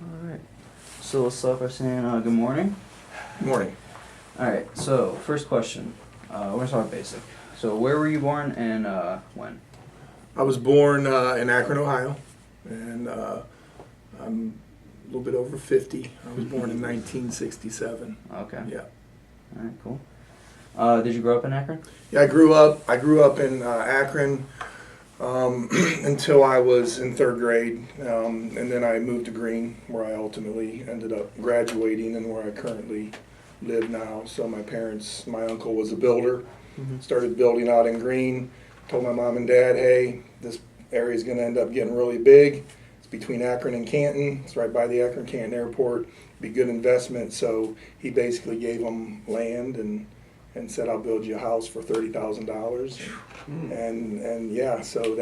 All right. So let's start by saying good morning. Good morning. All right. So first question. We're gonna start with basic. So where were you born and when? I was born in Akron, Ohio, and I'm a little bit over 50. I was born in 1967. Okay. Yeah. All right. Cool. Did you grow up in Akron? Yeah, I grew up in Akron until I was in third grade, and then I moved to Greene, where I ultimately ended up graduating and where I currently live now. So my uncle was a builder, started building out in Greene, told my mom and dad, hey, this area is going to end up getting really big. It's between Akron and Canton. It's right by the Akron-Canton airport. Be good investment. So he basically gave them land and said, I'll build you a house for $30,000. And yeah, so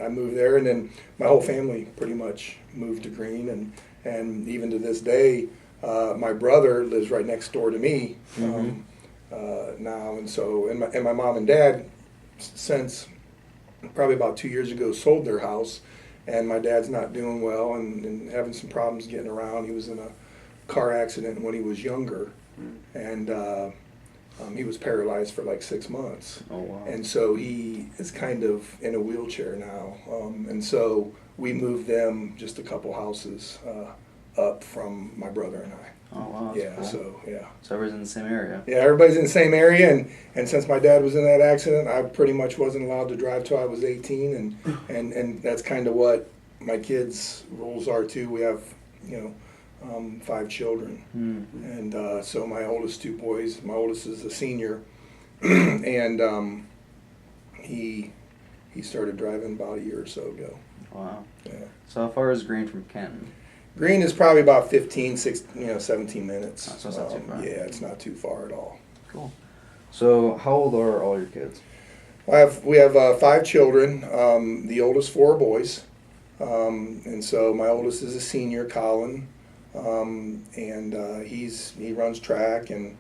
I moved there, and then my whole family pretty much moved to Greene, and even to this day, my brother lives right next door to me now, and my mom and dad, since probably about 2 years ago, sold their house, and my dad's not doing well and having some problems getting around. He was in a car accident when he was younger, and he was paralyzed for like 6 months. Oh wow. And so he is kind of in a wheelchair now. And so we moved them just a couple houses up from my brother and I. Oh wow. Yeah, Cool. so yeah. So everybody's in the same area. Yeah, everybody's in the same area, and since my dad was in that accident, I pretty much wasn't allowed to drive till I was 18, and that's kind of what my kids' rules are too. We have, 5 children, and so my oldest 2 boys, my oldest is a senior, and he started driving about a year or so ago. Wow. Yeah. So how far is Greene from Canton? Greene is probably about 17 minutes. Oh, so it's not too far. Yeah, it's not too far at all. Cool. So how old are all your kids? We have 5 children. The oldest 4 are boys, and so my oldest is a senior, Colin, and he runs track and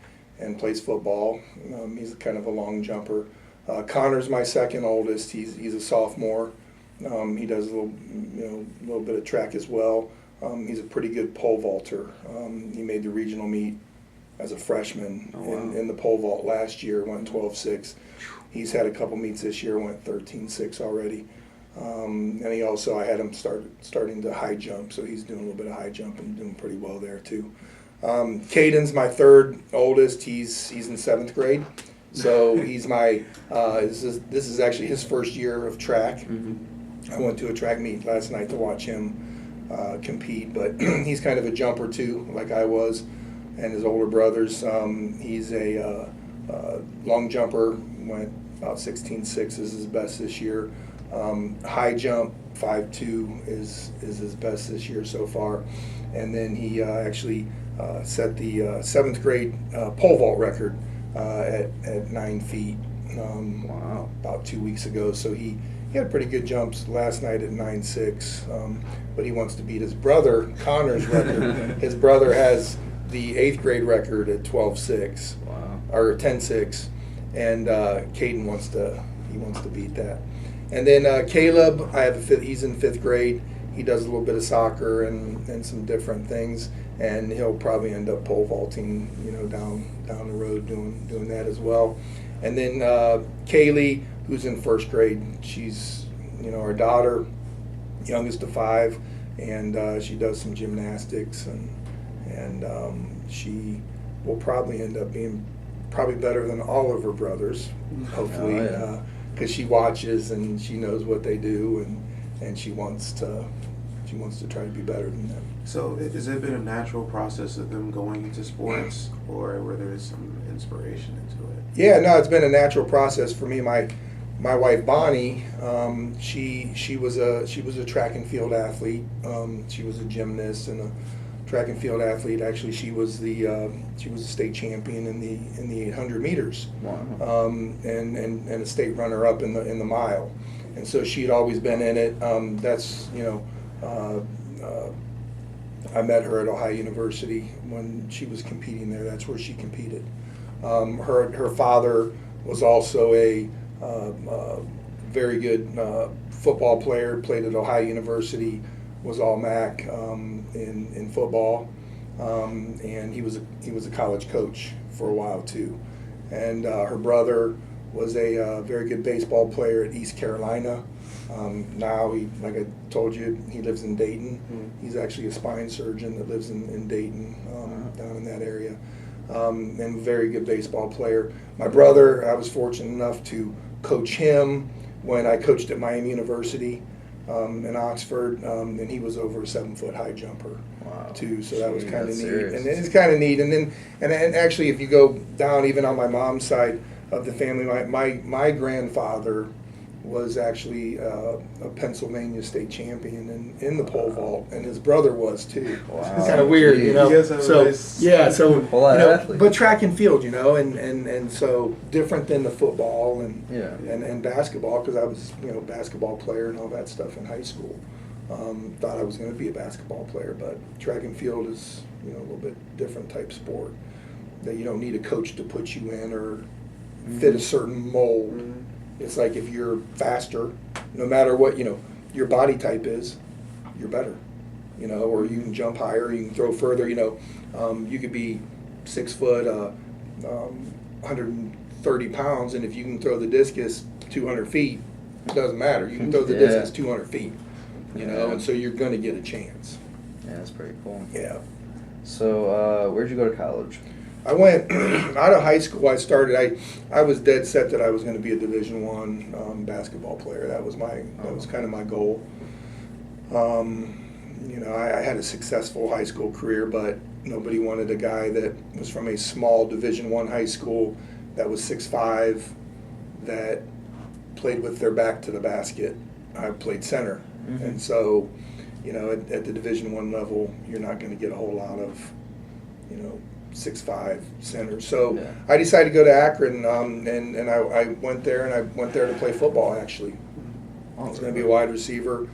plays football. He's kind of a long jumper. Connor's my second oldest. He's a sophomore. He does a little bit of track as well. He's a pretty good pole vaulter. He made the regional meet as a freshman in the pole vault last year, went 12.6. He's had a couple meets this year, went 13.6 already. And I had him starting to high jump, so he's doing a little bit of high jump and doing pretty well there too. Caden's my third oldest. He's in 7th grade, so he's my this is actually his first year of track. I went to a track meet last night to watch him compete, but he's kind of a jumper too, like I was, and his older brothers. He's a long jumper, went about 16.6 is his best this year. High jump 5.2 is his best this year so far, and then he actually set the 7th grade pole vault record at 9 feet about 2 weeks ago. So he had pretty good jumps last night at 9.6, but he wants to beat his brother Connor's record. His brother has the 8th grade record at 12.6 or 10.6, and Caden wants to beat that. And then Caleb, he's in 5th grade. He does a little bit of soccer and some different things, and he'll probably end up pole vaulting, down the road doing that as well. And then Kaylee, who's in 1st grade, she's our daughter, youngest of 5, and she does some gymnastics, and she will probably end up being probably better than all of her brothers, hopefully. Oh, yeah. Because she watches and she knows what they do, and she wants to try to be better than them. So has it been a natural process of them going into sports, or were there some inspiration into it? Yeah, no, it's been a natural process for me. My wife Bonnie, she was a track and field athlete. She was a gymnast and a track and field athlete. Actually, she was a state champion in the 800 meters, and a state runner up in the mile. And so she'd always been in it. I met her at Ohio University when she was competing there. That's where she competed. Her father was also a very good football player, played at Ohio University, was all MAC in football, and he was a college coach for a while too. And her brother was a very good baseball player at East Carolina. Now he, like I told you, he lives in Dayton. He's actually a spine surgeon that lives in Dayton, down in that area. And a very good baseball player. My brother, I was fortunate enough to coach him when I coached at Miami University in Oxford, and he was over a 7-foot high jumper. Wow. Too, so that was kind of neat. serious. And it's kind of neat. And then, and actually, if you go down even on my mom's side of the family, my grandfather was actually a Pennsylvania state champion in the pole vault, and his brother was too. Wow. It's kind of weird, you know. You guys have a So nice- yeah, so Whole lot of athletes. but track and field, you know, and so different than the football and Yeah. and basketball, because I was, you know, basketball player and all that stuff in high school. Thought I was going to be a basketball player, but track and field is, you know, a little bit different type sport that you don't need a coach to put you in or fit a certain mold. It's like if you're faster, no matter what, you know, your body type is, you're better, you know, or you can jump higher, you can throw further, you know. You could be 6 foot, 130 pounds, and if you can throw the discus 200 feet, it doesn't matter. You can throw the Yeah. discus 200 feet, you know, Yeah. and so you're going to get a chance. Yeah, that's pretty cool. Yeah. So, where'd you go to college? I went out of high school. I was dead set that I was going to be a Division I basketball player. That was kind of my goal. You know, I had a successful high school career, but nobody wanted a guy that was from a small Division I high school that was 6'5", that played with their back to the basket. I played center, and so, you know, at the Division I level, you're not going to get a whole lot of, you know, 6'5" center. So Yeah. I decided to go to Akron, and I went there, and I went there to play football, actually. I was going to be a wide receiver.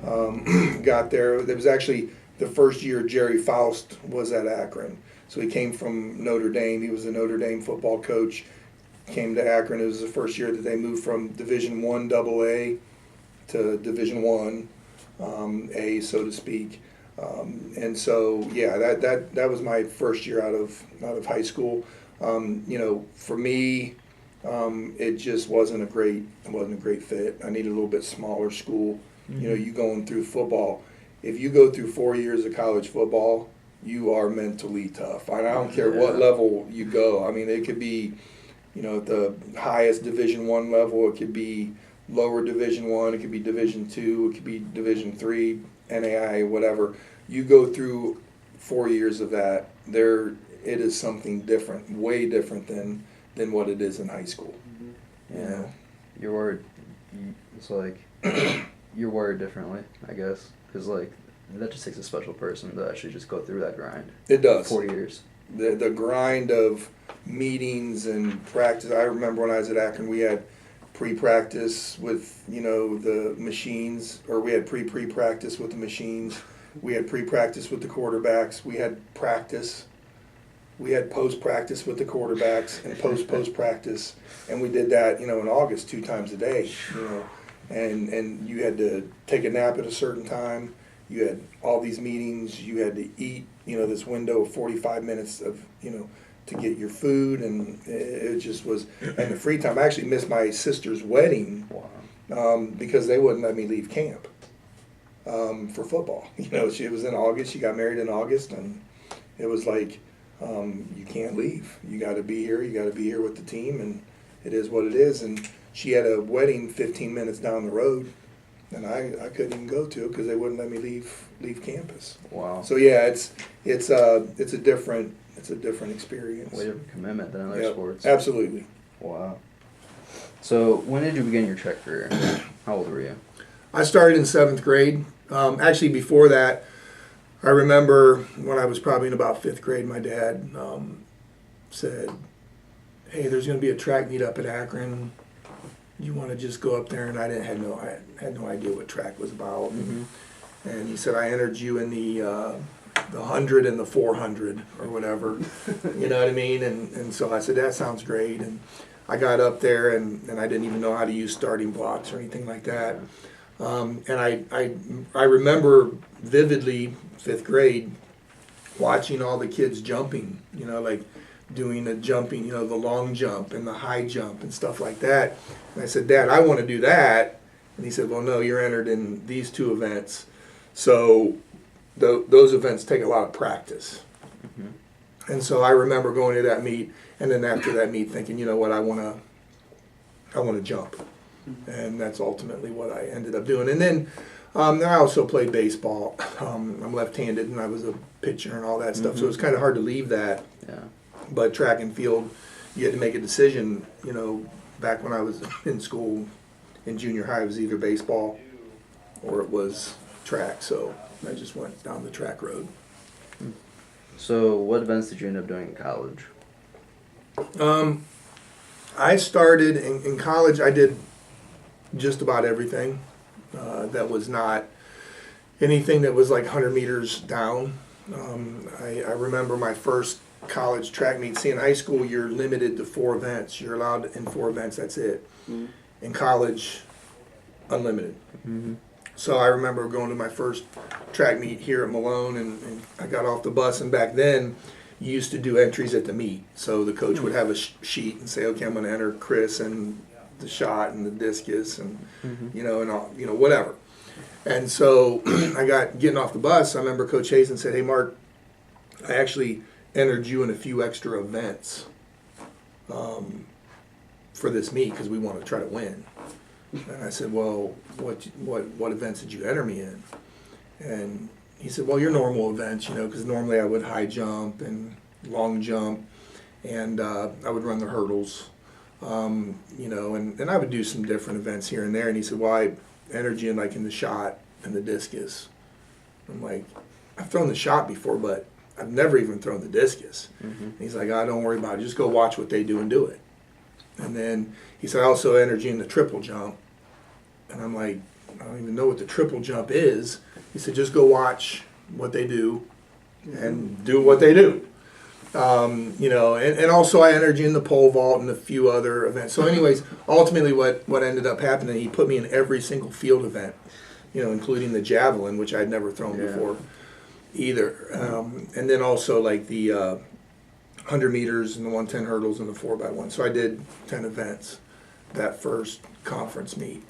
Got there. It was actually the first year Jerry Faust was at Akron. So he came from Notre Dame. He was a Notre Dame football coach. Came to Akron. It was the first year that they moved from Division I AA to Division I A, so to speak. And so, yeah, that was my first year out of high school. You know, for me, it just wasn't a great fit. I needed a little bit smaller school. You know, you going through football. If you go through 4 years of college football, you are mentally tough. And I don't care what level you go. I mean, it could be, you know, at the highest Division I level. It could be lower Division I. It could be Division II. It could be Division III, NAI, whatever. You go through 4 years of that. It is something different, way different than what it is in high school. Yeah. You know? You're wired. It's like you're wired differently, I guess, because like that just takes a special person to actually just go through that grind. It does. 4 years. The grind of meetings and practice. I remember when I was at Akron, we had pre-practice with, you know, the machines, or we had pre-practice with the machines. We had pre-practice with the quarterbacks. We had practice. We had post-practice with the quarterbacks and post-practice. And we did that, you know, in August 2 times a day, you know. And you had to take a nap at a certain time. You had all these meetings. You had to eat, you know, this window of 45 minutes of, you know, to get your food. And it just was, and the free time. I actually missed my sister's wedding because they wouldn't let me leave camp for football. You know, it was in August. She got married in August, and it was like, you can't leave. You got to be here. You got to be here with the team, and it is what it is. And she had a wedding 15 minutes down the road, and I couldn't even go to it because they wouldn't let me leave campus. Wow. So yeah, it's a different experience. Way different commitment than other Yep, sports. absolutely. Wow. So when did you begin your track career? How old were you? I started in 7th grade. Actually, before that, I remember when I was probably in about 5th grade, my dad said, "Hey, there's going to be a track meet up at Akron. You want to just go up there?" And I had no idea what track was about. And he said, "I entered you in the 100 and the 400 or whatever." You know what I mean? And so I said, "That sounds great." And I got up there, and I didn't even know how to use starting blocks or anything like that. And I remember vividly, 5th grade, watching all the kids jumping, like doing the jumping, the long jump and the high jump and stuff like that. And I said, Dad, I want to do that. And he said, well, no, you're entered in these 2 events. So those events take a lot of practice. Mm-hmm. And so I remember going to that meet, and then after that meet thinking, you know what, I want to jump. Mm-hmm. And that's ultimately what I ended up doing. And then I also played baseball. I'm left-handed, and I was a pitcher and all that stuff, so it was kind of hard to leave that. Yeah. But track and field, you had to make a decision, back when I was in school, in junior high, it was either baseball or it was track, so I just went down the track road. So what events did you end up doing in college? I started in college, I did just about everything. That was not anything that was like 100 meters down. I remember my first college track meet. See, in high school, you're limited to 4 events. You're allowed in 4 events, that's it. Mm-hmm. In college, unlimited. Mm-hmm. So I remember going to my first track meet here at Malone, and I got off the bus, and back then, you used to do entries at the meet. So the coach would have a sheet and say, okay, I'm going to enter Chris and the shot and the discus and, and all, whatever. And so I getting off the bus, I remember Coach Hazen said, hey, Mark, I actually entered you in a few extra events for this meet because we want to try to win. And I said, well, what events did you enter me in? And he said, well, your normal events, because normally I would high jump and long jump, and I would run the hurdles, and I would do some different events here and there. And he said, well, I entered you in the shot and the discus. I'm like, I've thrown the shot before, but I've never even thrown the discus. Mm-hmm. And he's like, don't worry about it. Just go watch what they do and do it. And then he said, I also entered you in the triple jump. And I'm like, I don't even know what the triple jump is. He said, just go watch what they do and do what they do. And also I entered you in the pole vault and a few other events. So anyways, ultimately what ended up happening, he put me in every single field event, including the javelin, which I'd never thrown before either. And then also like the 100 meters and the 110 hurdles and the 4x1. So I did 10 events that first conference meet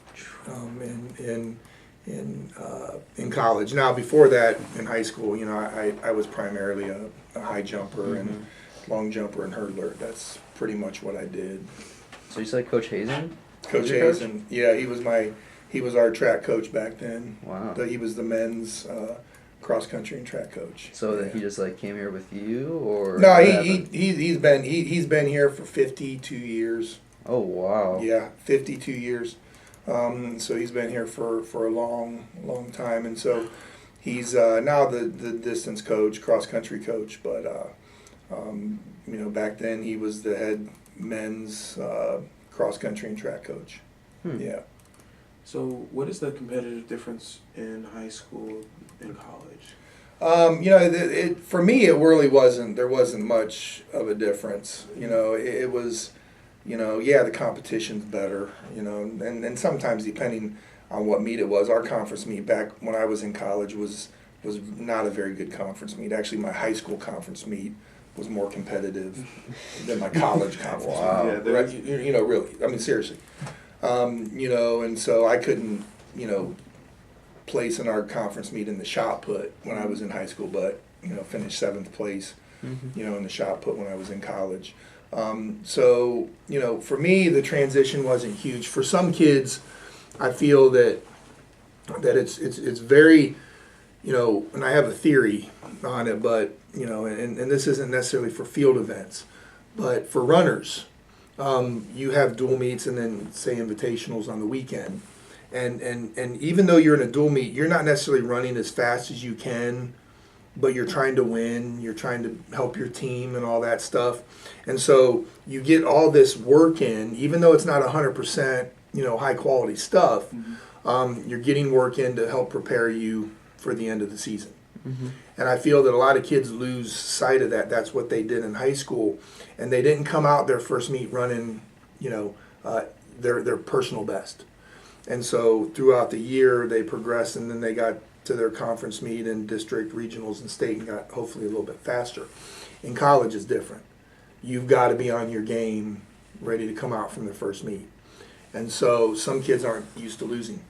in college. Now before that, in high school, I was primarily a high jumper and long jumper and hurdler. That's pretty much what I did. So you said Coach Hazen? Coach Hazen, yeah, he was our track coach back then. Wow. He was the men's cross country and track coach. So that he just came here with you, or no? He's been here for 52 years. Oh wow. Yeah, 52 years. So he's been here for a long time, and so he's now the distance coach, cross country coach. But back then he was the head men's cross country and track coach. Yeah. So what is the competitive difference in high school and college? For me, it really wasn't. There wasn't much of a difference. It was. The competition's better, and sometimes depending on what meet it was. Our conference meet back when I was in college was not a very good conference meet. Actually, my high school conference meet was more competitive than my college conference meet. Yeah, right? Really. I mean, seriously. And so I couldn't, place in our conference meet in the shot put when I was in high school, but, finished 7th place, in the shot put when I was in college. So, for me, the transition wasn't huge. For some kids, I feel that it's very, and I have a theory on it, but, and this isn't necessarily for field events, but for runners, you have dual meets and then, say, invitationals on the weekend. And even though you're in a dual meet, you're not necessarily running as fast as you can, but you're trying to win, you're trying to help your team and all that stuff. And so you get all this work in, even though it's not 100%, high quality stuff, you're getting work in to help prepare you for the end of the season. Mm-hmm. And I feel that a lot of kids lose sight of that. That's what they did in high school. And they didn't come out their first meet running, their personal best. And so throughout the year, they progressed, and then they got to their conference meet and district, regionals, and state, and got hopefully a little bit faster. In college, it's different. You've got to be on your game, ready to come out from the first meet. And so some kids aren't used to losing.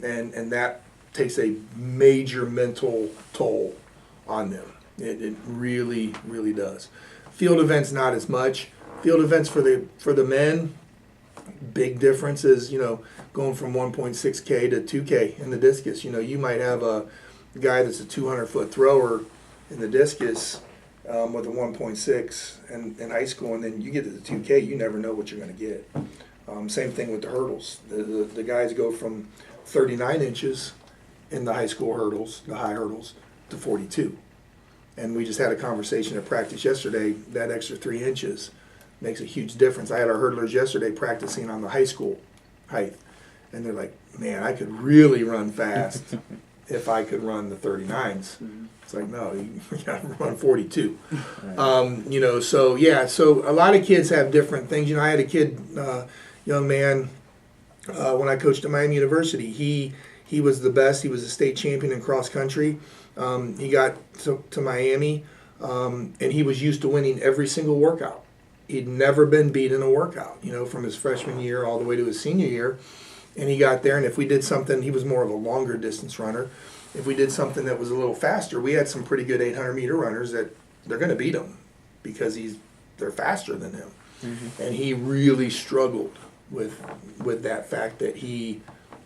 And that takes a major mental toll on them. It really, really does. Field events, not as much. Field events for the men, big difference is, going from 1.6K to 2K in the discus. You might have a guy that's a 200-foot thrower in the discus with a 1.6 in high school, and then you get to the 2K, you never know what you're going to get. Same thing with the hurdles. The guys go from 39 inches in the high school hurdles, the high hurdles, to 42. And we just had a conversation at practice yesterday. That extra 3 inches makes a huge difference. I had our hurdlers yesterday practicing on the high school height, and they're like, man, I could really run fast if I could run the 39s. It's like, no, you got to run 42. So a lot of kids have different things. I had a kid, young man, when I coached at Miami University. He was the best. He was a state champion in cross country. He got to Miami, and he was used to winning every single workout. He'd never been beat in a workout, from his freshman year all the way to his senior year. And he got there, and if we did something, he was more of a longer distance runner. If we did something that was a little faster, we had some pretty good 800-meter runners that they're going to beat him because they're faster than him. Mm-hmm. And he really struggled with that fact that he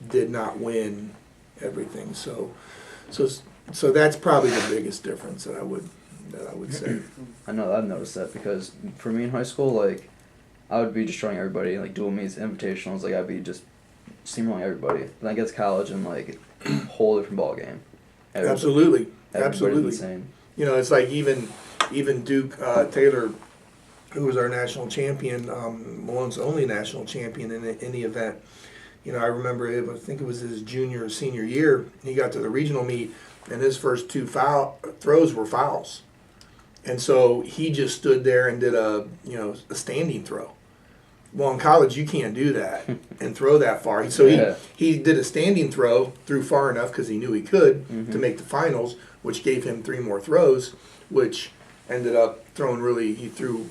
did not win everything. So that's probably the biggest difference that I would say. I know I've noticed that because for me in high school, I would be destroying everybody, dual meets, invitationals, I'd be just steamrolling everybody. Then I get to college and whole different ball game. Absolutely. The same. It's like even Duke Taylor, who was our national champion, Malone's only national champion in the event. I remember I think it was his junior or senior year. He got to the regional meet, and his first 2 throws were fouls, and so he just stood there and did a standing throw. Well, in college, you can't do that and throw that far. So he did a standing throw, threw far enough because he knew he could to make the finals, which gave him 3 more throws, which ended up he threw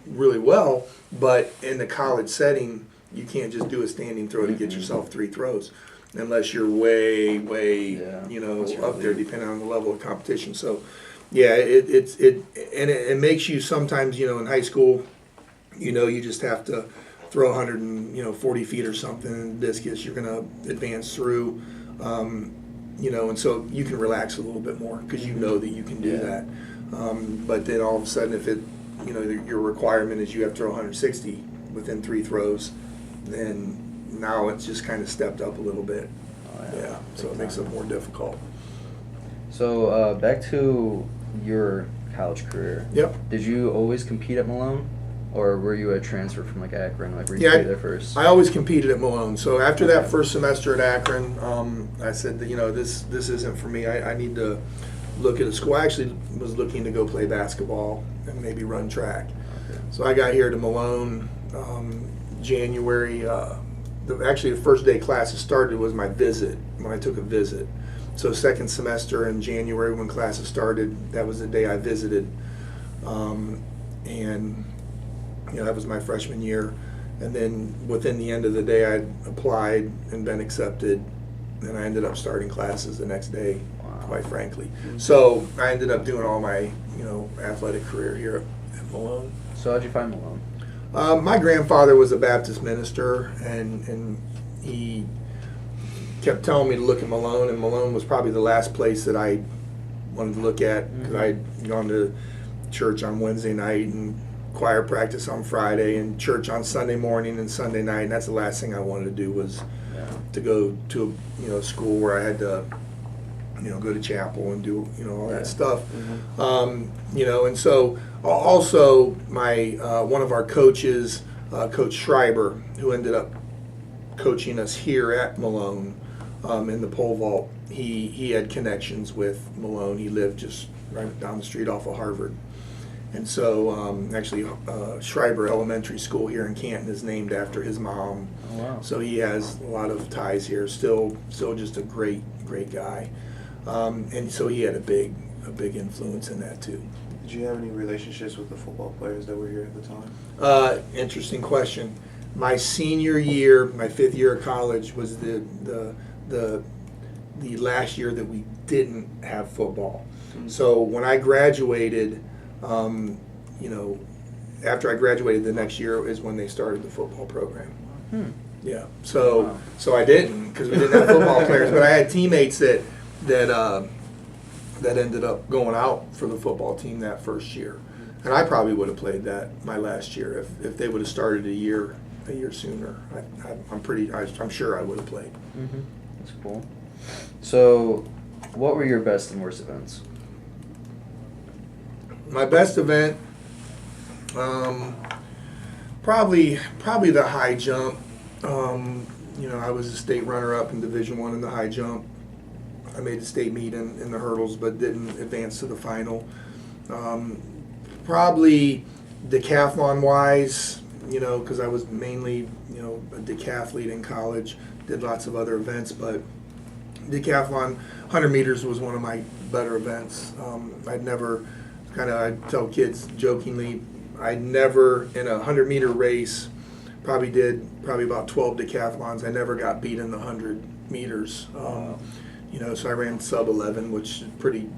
really well. But in the college setting, you can't just do a standing throw to get yourself 3 throws unless you're way up there, depending on the level of competition. So, yeah, it makes you sometimes, in high school, you just have to throw 140 feet or something in discus. You're going to advance through, and so you can relax a little bit more because you know that you can do that. But then all of a sudden, if your requirement is you have to throw 160 within 3 throws, then now it's just kind of stepped up a little bit. So it makes it more difficult. So back to your college career. Yep. Did you always compete at Malone? Or were you a transfer from Akron? Were you there first? I always competed at Malone. So after that first semester at Akron, I said that this isn't for me. I need to look at a school. I actually was looking to go play basketball and maybe run track. Okay. So I got here to Malone January. The first day classes started was my visit, when I took a visit. So second semester in January when classes started, that was the day I visited. And that was my freshman year. And then within the end of the day, I applied and been accepted. And I ended up starting classes the next day, quite frankly. Mm-hmm. So I ended up doing all my, athletic career here at Malone. So how'd you find Malone? My grandfather was a Baptist minister, and he kept telling me to look at Malone, and Malone was probably the last place that I wanted to look at because I'd gone to church on Wednesday night and choir practice on Friday and church on Sunday morning and Sunday night, and that's the last thing I wanted to do was to go to a school where I had to go to chapel and do all that stuff. And so also my one of our coaches, Coach Schreiber, who ended up coaching us here at Malone in the pole vault, he had connections with Malone. He lived just right down the street off of Harvard. And so actually Schreiber Elementary School here in Canton is named after his mom. Oh, wow. So he has a lot of ties here. Still just a great guy. And so he had a big influence in that too. Did you have any relationships with the football players that were here at the time? Interesting question. My senior year, my 5th year of college, was the last year that we didn't have football. Mm-hmm. So when I graduated, after I graduated the next year is when they started the football program. Yeah. So Wow. so I didn't, because we didn't have football players, but I had teammates that ended up going out for the football team that first year, and I probably would have played that my last year if they would have started a year sooner. I'm sure I would have played. Mm-hmm. That's cool. So, what were your best and worst events? My best event, probably the high jump. I was a state runner-up in Division I in the high jump. I made the state meet in the hurdles, but didn't advance to the final. Probably decathlon-wise, because I was mainly, a decathlete in college. Did lots of other events, but decathlon, 100 meters was one of my better events. I tell kids jokingly, I never, in a 100-meter race, probably about 12 decathlons. I never got beat in the 100 meters. So I ran sub 11, which is pretty,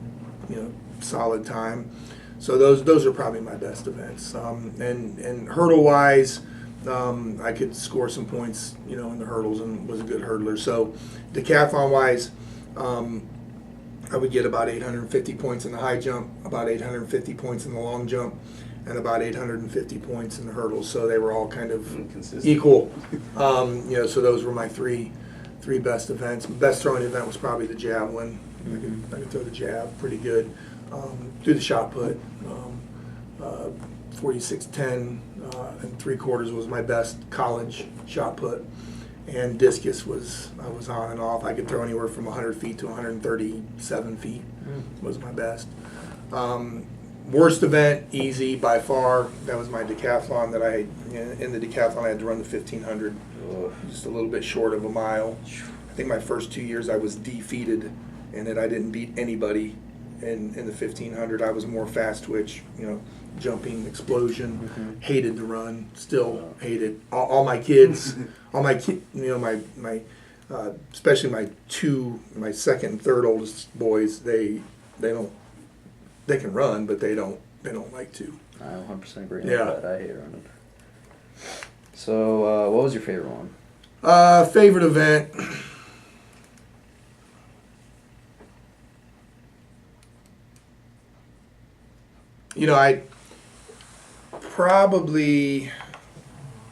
solid time. So those are probably my best events. And hurdle wise, I could score some points, in the hurdles and was a good hurdler. So decathlon wise, I would get about 850 points in the high jump, about 850 points in the long jump, and about 850 points in the hurdles. So they were all kind of Consistent. equal. So those were my three best events. Best throwing event was probably the javelin. I could throw the jab pretty good. Do the shot put. 46-10 and 3/4 was my best college shot put. And discus I was on and off. I could throw anywhere from 100 feet to 137 feet was my best. Worst event, easy by far. That was my decathlon in the decathlon I had to run the 1500, just a little bit short of a mile. I think my first 2 years I was defeated in it. I didn't beat anybody in the 1500. I was more fast twitch, jumping, explosion. Hated the run, still hate it. All my kids, my especially my second and third oldest boys, they can run, but they don't like to. I 100% agree. Yeah. With that. I hate running. So, what was your favorite one? Favorite event. I probably,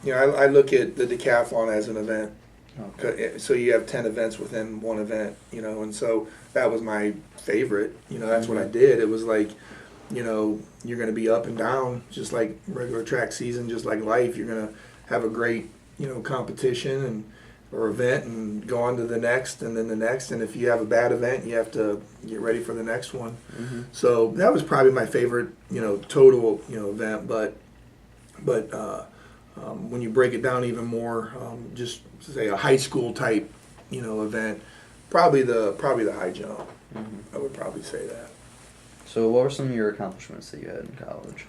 I look at the decathlon as an event. Okay. So you have 10 events within one event, and so that was my favorite. That's what I did. It was like, you're going to be up and down, just like regular track season, just like life. You're going to have a great, competition or event and go on to the next and then the next. And if you have a bad event, you have to get ready for the next one. So that was probably my favorite, total, event. But when you break it down even more, just say a high school type, event, probably the high jump. I would probably say that. So, what were some of your accomplishments that you had in college?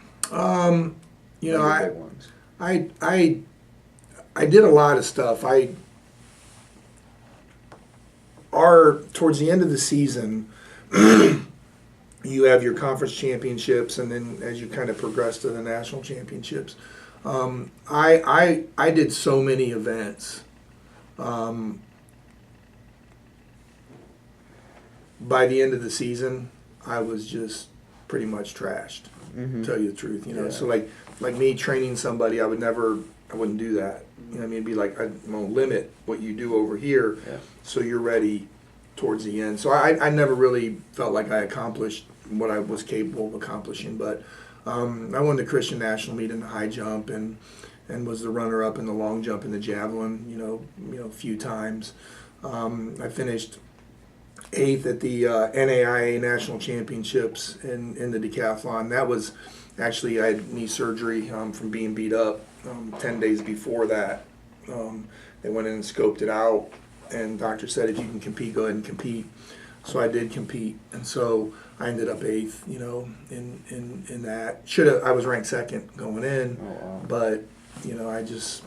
Big ones. I did a lot of stuff. Towards the end of the season, you have your conference championships, and then as you kind of progress to the national championships, I did so many events. By the end of the season, I was just pretty much trashed. To tell you the truth, Yeah. So like me training somebody, I wouldn't do that. It'd be like, I'm gonna limit what you do over here, so you're ready towards the end. So I never really felt like I accomplished what I was capable of accomplishing. But I won the Christian National meet in the high jump and was the runner-up in the long jump and the javelin. A few times. I finished 8th at the NAIA National Championships in the decathlon. That was actually, I had knee surgery from being beat up 10 days before that. They went in and scoped it out, and doctor said, if you can compete, go ahead and compete. So I did compete, and so I ended up 8th, in that. I was ranked 2nd going in, Oh, wow. but, I just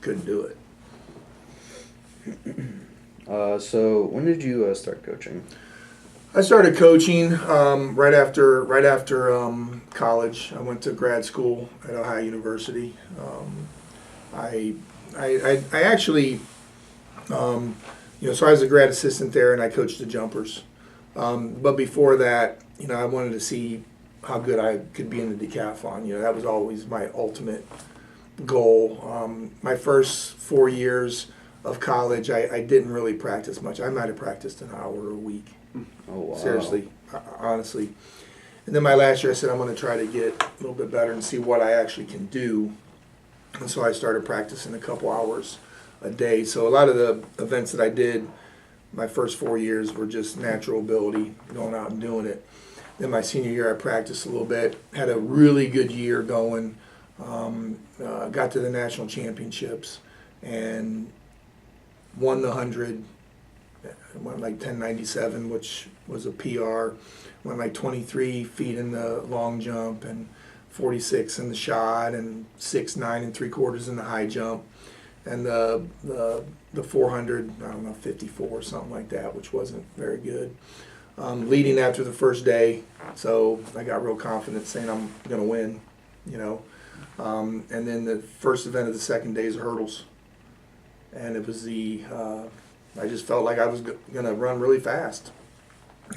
couldn't do it. So when did you start coaching? I started coaching right after college. I went to grad school at Ohio University. I actually, so I was a grad assistant there, and I coached the jumpers. But before that, I wanted to see how good I could be in the decathlon. That was always my ultimate goal. My first 4 years of college, I didn't really practice much. I might have practiced an hour a week. Oh, wow. Seriously, honestly. And then my last year, I said, I'm going to try to get a little bit better and see what I actually can do. And so I started practicing a couple hours a day. So a lot of the events that I did my first 4 years were just natural ability, going out and doing it. Then my senior year, I practiced a little bit, had a really good year going, got to the national championships, and won the 100. Went like 10.97, which was a PR. Went like 23 feet in the long jump and 46 in the shot and 6.9 3/4 in the high jump. And the 400, I don't know, 54 or something like that, which wasn't very good. Leading after the first day, so I got real confident saying I'm going to win, And then the first event of the second day is hurdles. And it was I just felt like I was going to run really fast.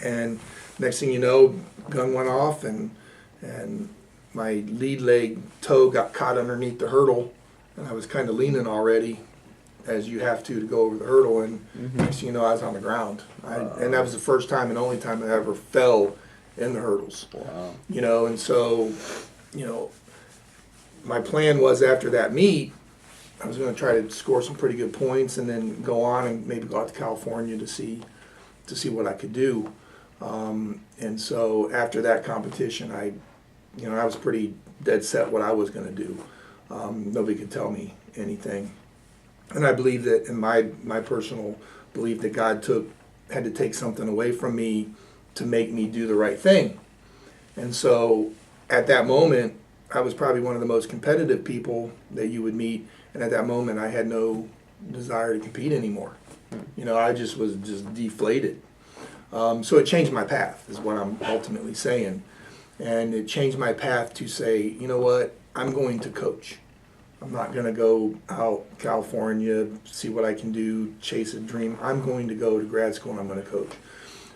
And next thing you know, gun went off, and my lead leg toe got caught underneath the hurdle, and I was kind of leaning already, as you have to go over the hurdle, and next thing you know, I was on the ground. And that was the first time and only time I ever fell in the hurdles. Wow. And so, my plan was after that meet, I was going to try to score some pretty good points and then go on and maybe go out to California to see what I could do. And so after that competition, I was pretty dead set what I was going to do. Nobody could tell me anything. And I believe that, in my personal belief, that God had to take something away from me to make me do the right thing. And so at that moment, I was probably one of the most competitive people that you would meet. And at that moment, I had no desire to compete anymore. I just was deflated. So it changed my path, is what I'm ultimately saying. And it changed my path to say, you know what, I'm going to coach. I'm not going to go out California, see what I can do, chase a dream. I'm going to go to grad school and I'm going to coach.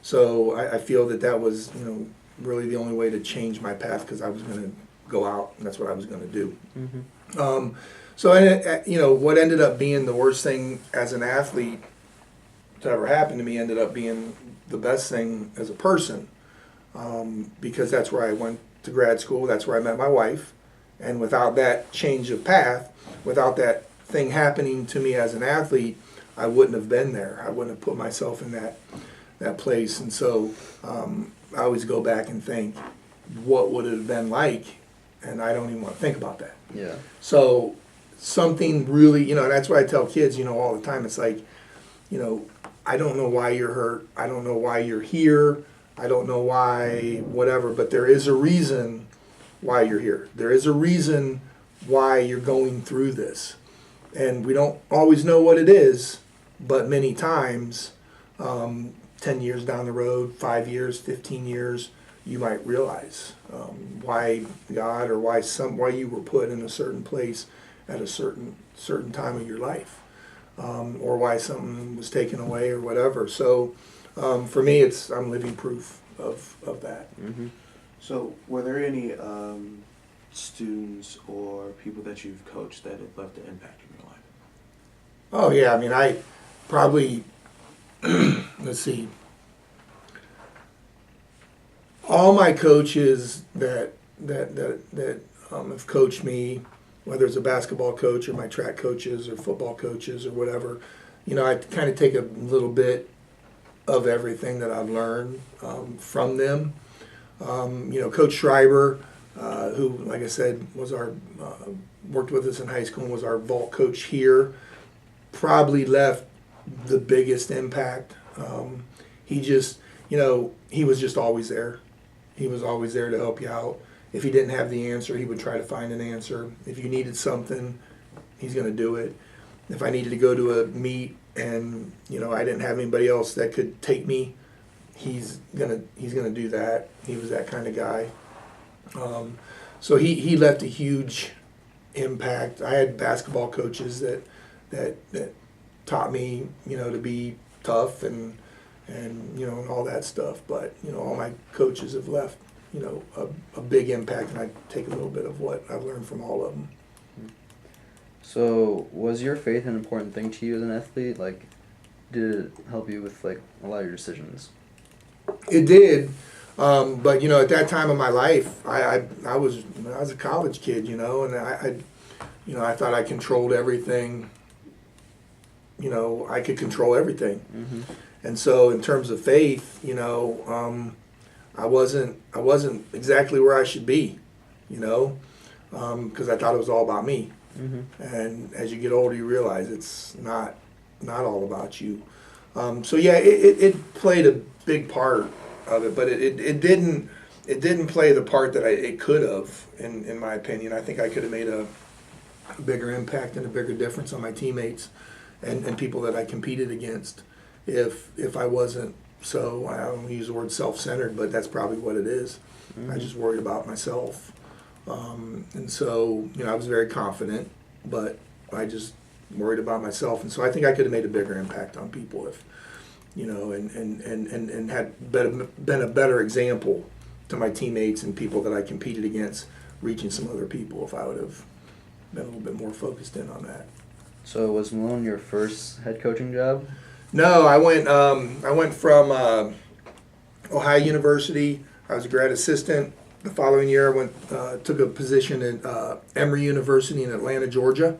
So I feel that was, really the only way to change my path, because I was going to go out, and that's what I was going to do. So, what ended up being the worst thing as an athlete to ever happen to me ended up being the best thing as a person, because that's where I went to grad school. That's where I met my wife. And without that change of path, without that thing happening to me as an athlete, I wouldn't have been there. I wouldn't have put myself in that place. And so I always go back and think, what would it have been like? And I don't even want to think about that. Yeah. So something really, and that's what I tell kids, all the time. It's like, I don't know why you're hurt. I don't know why you're here. I don't know why, whatever, but there is a reason why you're here. There is a reason why you're going through this. And we don't always know what it is, but many times, 10 years down the road, 5 years, 15 years, you might realize why God, or why you were put in a certain place at a certain time of your life, or why something was taken away or whatever. So for me, I'm living proof of that. Mm-hmm. So were there any students or people that you've coached that have left an impact in your life? Oh yeah, I probably let's see. All my coaches that have coached me, whether it's a basketball coach or my track coaches or football coaches or whatever, I kind of take a little bit of everything that I've learned from them. Coach Schreiber, who, like I said, was our worked with us in high school and was our vault coach here, probably left the biggest impact. He just, he was just always there. He was always there to help you out. If he didn't have the answer, he would try to find an answer. If you needed something, he's going to do it. If I needed to go to a meet and I didn't have anybody else that could take me, he's gonna do that. He was that kind of guy. So he left a huge impact. I had basketball coaches that taught me to be tough and all that stuff. But all my coaches have left a big impact, and I take a little bit of what I've learned from all of them. So, was your faith an important thing to you as an athlete? Like, did it help you with, like, a lot of your decisions? It did, but, at that time of my life, I was a college kid, and I thought I controlled everything. I could control everything. Mm-hmm. And so, in terms of faith, I wasn't exactly where I should be, because I thought it was all about me. Mm-hmm. And as you get older, you realize it's not all about you. So yeah, it played a big part of it, but it didn't play the part that it could have, in my opinion. I think I could have made a bigger impact and a bigger difference on my teammates and people that I competed against if I wasn't so, I don't use the word self-centered, but that's probably what it is. Mm-hmm. I just worried about myself. And so, I was very confident, but I just worried about myself. And so I think I could have made a bigger impact on people if, and had been a better example to my teammates and people that I competed against, reaching some other people if I would have been a little bit more focused in on that. So was Malone your first head coaching job? No, I went from Ohio University. I was a grad assistant. The following year, I went took a position at Emory University in Atlanta, Georgia.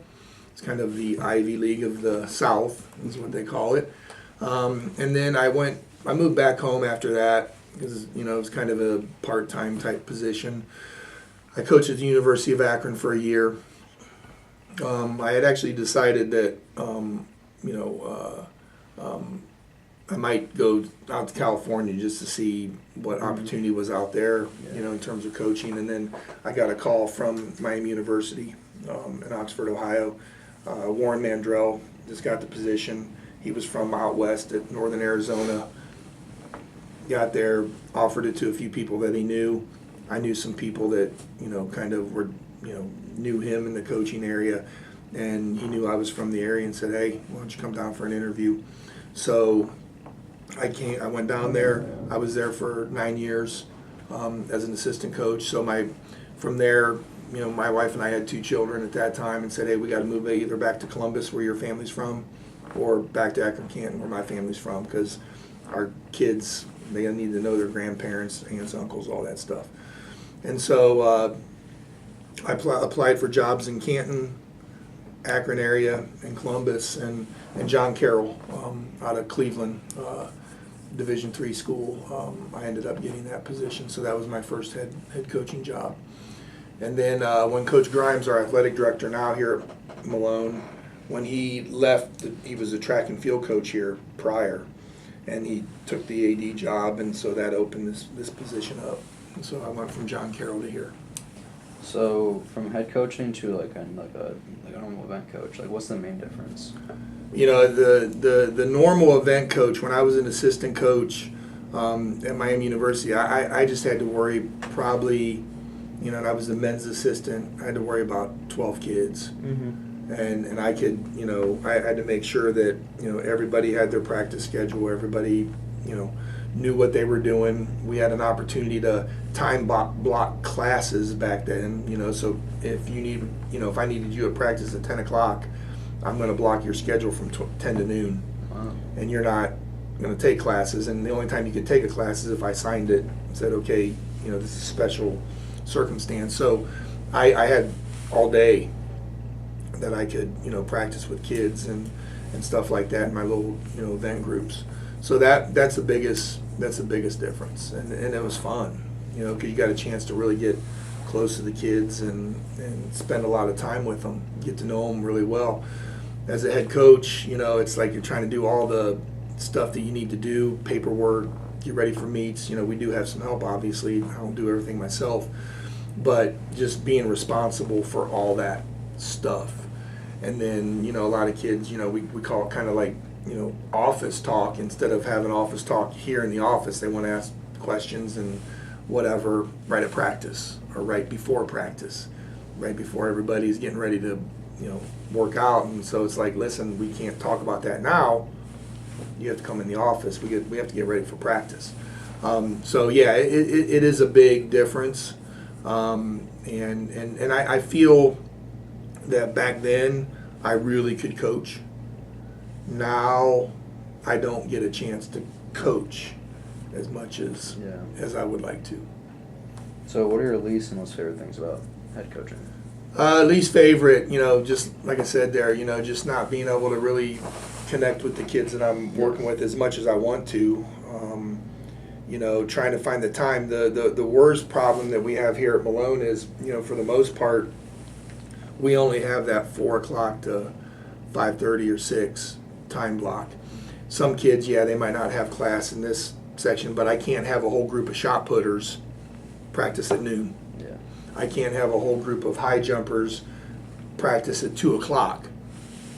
It's kind of the Ivy League of the South, is what they call it. And then I moved back home after that because it was kind of a part-time type position. I coached at the University of Akron for a year. I had actually decided that I might go out to California just to see what opportunity was out there, in terms of coaching. And then I got a call from Miami University in Oxford, Ohio. Warren Mandrell just got the position. He was from out west at northern Arizona. Got there, offered it to a few people that he knew. I knew some people that, kind of were, knew him in the coaching area. And he knew I was from the area and said, hey, why don't you come down for an interview? So I went down there. I was there for 9 years as an assistant coach. So from there, my wife and I had 2 children at that time and said, hey, we got to move either back to Columbus, where your family's from, or back to Akron, Canton, where my family's from, because our kids, they need to know their grandparents, aunts, uncles, all that stuff. And so I applied for jobs in Canton, Akron area, and Columbus, and John Carroll out of Cleveland, Division III school. I ended up getting that position, so that was my first head coaching job. And then when Coach Grimes, our athletic director now here at Malone, when he left, he was a track and field coach here prior, and he took the AD job, and so that opened this position up. And so I went from John Carroll to here. So from head coaching to like a normal event coach, like what's the main difference? The normal event coach, when I was an assistant coach at Miami University, I just had to worry probably, and I was the men's assistant, I had to worry about 12 kids. Mm-hmm. And I could, I had to make sure that, everybody had their practice schedule, everybody, knew what they were doing. We had an opportunity to time block classes back then, so if you need, if I needed you at practice at 10 o'clock, I'm going to block your schedule from 10 to noon. Wow. And you're not going to take classes, and the only time you could take a class is if I signed it and said, okay, this is a special circumstance. So I had all day that I could, practice with kids and stuff like that in my little, event groups. So that's the biggest difference, and it was fun, you know, because you got a chance to really get close to the kids and spend a lot of time with them, get to know them really well. As a head coach, you know, it's like you're trying to do all the stuff that you need to do, paperwork, get ready for meets. You know, we do have some help, obviously. I don't do everything myself, but just being responsible for all that stuff. And then, you know, a lot of kids, you know, we call it kind of like, you know, office talk. Instead of having office talk here in the office, they want to ask questions and whatever right at practice or right before practice, right before everybody's getting ready to, you know, work out. And so it's like, listen, we can't talk about that now. You have to come in the office. We have to get ready for practice. So yeah, it is a big difference. And I feel that back then I really could coach. Now I don't get a chance to coach as much as I would like to. So what are your least and most favorite things about head coaching? Least favorite, you know, just like I said there, you know, just not being able to really connect with the kids that I'm working with as much as I want to. You know, trying to find the time. The worst problem that we have here at Malone is, you know, for the most part, we only have that 4 o'clock to 5:30 or 6 time block. Some kids, yeah, they might not have class in this section, but I can't have a whole group of shot putters practice at noon. Yeah. I can't have a whole group of high jumpers practice at 2 o'clock,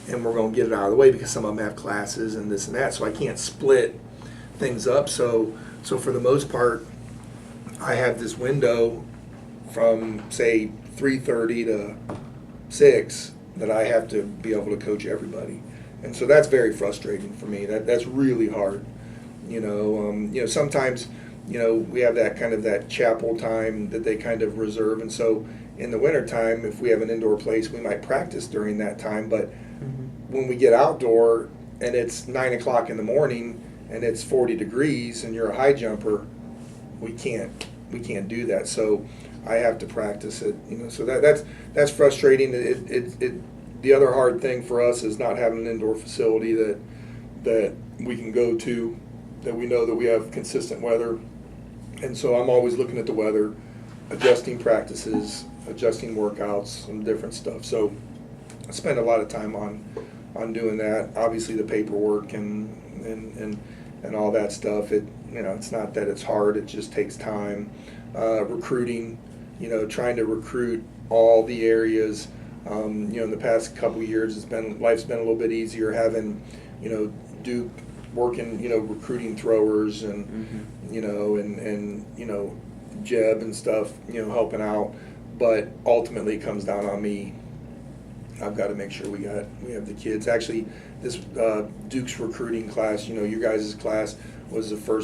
and we're going to get it out of the way because some of them have classes and this and that. So I can't split things up. So for the most part, I have this window from say 3:30 to 6 that I have to be able to coach everybody, and so that's very frustrating for me. That's really hard. You know, sometimes, you know, we have that kind of that chapel time that they kind of reserve, and so in the wintertime, if we have an indoor place, we might practice during that time. But when we get outdoor and it's 9 o'clock in the morning and it's 40 degrees and you're a high jumper, we can't do that. So I have to practice it. You know, so that's frustrating. The other hard thing for us is not having an indoor facility that we can go to, that we know that we have consistent weather. And so I'm always looking at the weather, adjusting practices, adjusting workouts, and different stuff. So I spend a lot of time on doing that. Obviously the paperwork and all that stuff. It's not that it's hard, it just takes time. Recruiting, you know, trying to recruit all the areas. In the past couple of years, life's been a little bit easier having, you know, Duke working, you know, recruiting throwers and Jeb and stuff, you know, helping out. But ultimately, it comes down on me. I've got to make sure we have the kids. Actually, this Duke's recruiting class, you know, your guys' class was the first